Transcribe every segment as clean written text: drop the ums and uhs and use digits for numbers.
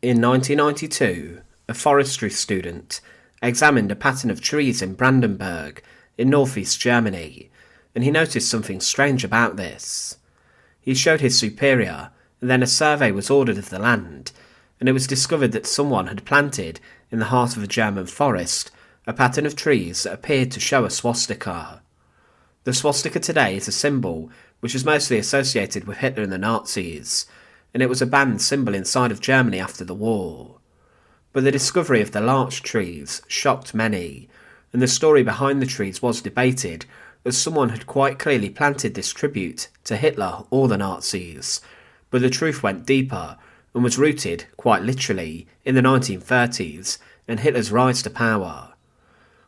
In 1992, a forestry student examined a pattern of trees in Brandenburg, in northeast Germany, and he noticed something strange about this. He showed his superior, and then a survey was ordered of the land, and it was discovered that someone had planted, in the heart of a German forest, a pattern of trees that appeared to show a swastika. The swastika today is a symbol which is mostly associated with Hitler and the Nazis, and it was a banned symbol inside of Germany after the war. But the discovery of the larch trees shocked many, and the story behind the trees was debated, as someone had quite clearly planted this tribute to Hitler or the Nazis, but the truth went deeper and was rooted, quite literally, in the 1930s and Hitler's rise to power.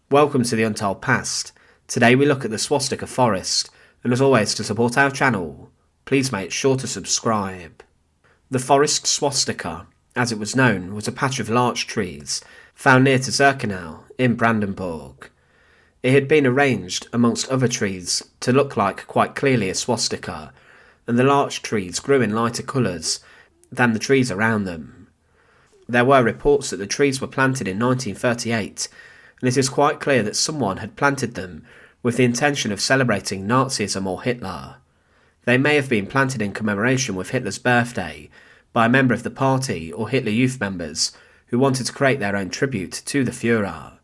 Welcome to The Untold Past. Today we look at the swastika forest, and as always, to support our channel, please make sure to subscribe. The forest swastika, as it was known, was a patch of larch trees found near to Zirkenau in Brandenburg. It had been arranged amongst other trees to look like quite clearly a swastika, and the larch trees grew in lighter colours than the trees around them. There were reports that the trees were planted in 1938, and it is quite clear that someone had planted them with the intention of celebrating Nazism or Hitler. They may have been planted in commemoration with Hitler's birthday by a member of the party or Hitler Youth members who wanted to create their own tribute to the Führer.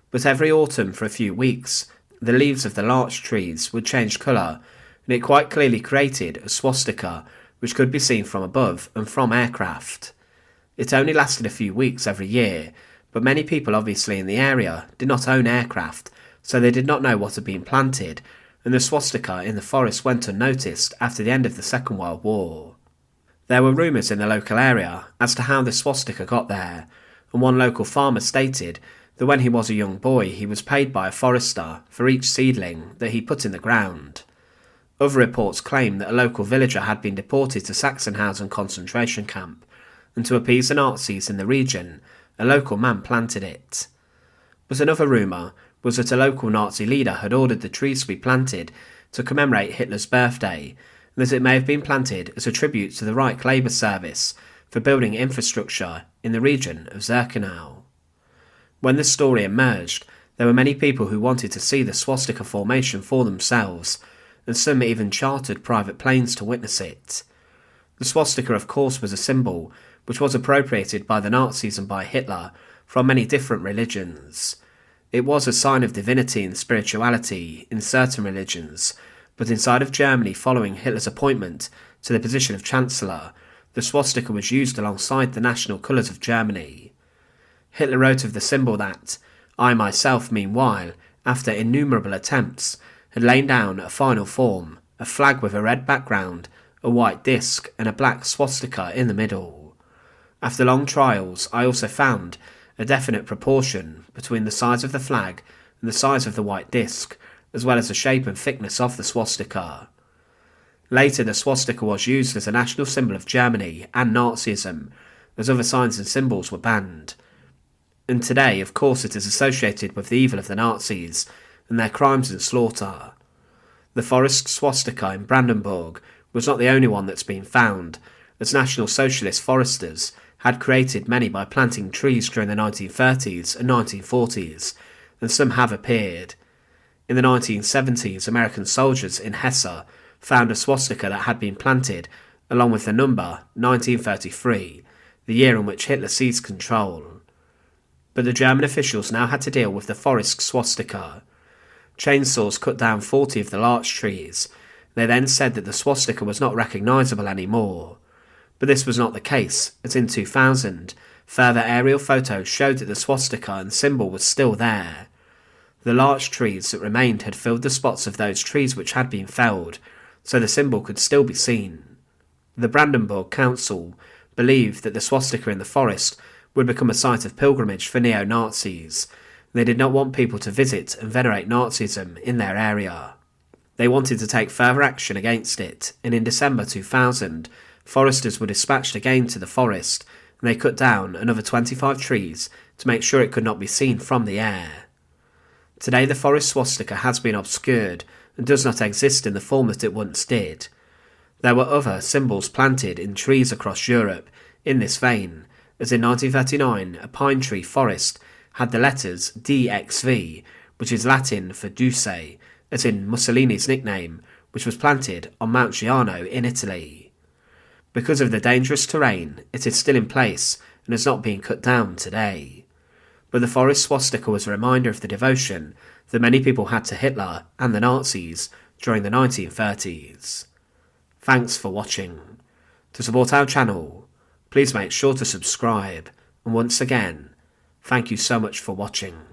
But every autumn for a few weeks, the leaves of the larch trees would change colour, and it quite clearly created a swastika which could be seen from above and from aircraft. It only lasted a few weeks every year, but many people obviously in the area did not own aircraft, so they did not know what had been planted, and the swastika in the forest went unnoticed after the end of the Second World War. There were rumours in the local area as to how the swastika got there, and one local farmer stated that when he was a young boy he was paid by a forester for each seedling that he put in the ground. Other reports claim that a local villager had been deported to Sachsenhausen concentration camp, and to appease the Nazis in the region, a local man planted it. But another rumour was that a local Nazi leader had ordered the trees to be planted to commemorate Hitler's birthday, and that it may have been planted as a tribute to the Reich Labour Service for building infrastructure in the region of Zirkenau. When this story emerged, there were many people who wanted to see the swastika formation for themselves, and some even chartered private planes to witness it. The swastika, of course, was a symbol which was appropriated by the Nazis and by Hitler from many different religions. It was a sign of divinity and spirituality in certain religions, but inside of Germany following Hitler's appointment to the position of Chancellor, the swastika was used alongside the national colours of Germany. Hitler wrote of the symbol that, I myself meanwhile, after innumerable attempts, had laid down a final form, a flag with a red background, a white disc and a black swastika in the middle. After long trials, I also found a definite proportion between the size of the flag and the size of the white disc, as well as the shape and thickness of the swastika. Later, the swastika was used as a national symbol of Germany and Nazism, as other signs and symbols were banned. And today, of course, it is associated with the evil of the Nazis and their crimes and slaughter. The forest swastika in Brandenburg was not the only one that's been found, as National Socialist foresters had created many by planting trees during the 1930s and 1940s, and some have appeared. In the 1970s, American soldiers in Hesse found a swastika that had been planted, along with the number 1933, the year in which Hitler seized control. But the German officials now had to deal with the forest swastika. Chainsaws cut down 40 of the larch trees. They then said that the swastika was not recognisable anymore. But this was not the case, as in 2000, further aerial photos showed that the swastika and symbol was still there. The larch trees that remained had filled the spots of those trees which had been felled, so the symbol could still be seen. The Brandenburg Council believed that the swastika in the forest would become a site of pilgrimage for neo-Nazis. They did not want people to visit and venerate Nazism in their area. They wanted to take further action against it, and in December 2000, foresters were dispatched again to the forest, and they cut down another 25 trees to make sure it could not be seen from the air. Today the forest swastika has been obscured and does not exist in the form that it once did. There were other symbols planted in trees across Europe in this vein, as in 1939 a pine tree forest had the letters DXV, which is Latin for Duce, as in Mussolini's nickname, which was planted on Mount Giano in Italy. Because of the dangerous terrain, it is still in place and has not been cut down today. But the forest swastika was a reminder of the devotion that many people had to Hitler and the Nazis during the 1930s. Thanks for watching. To support our channel, please make sure to subscribe, and once again, thank you so much for watching.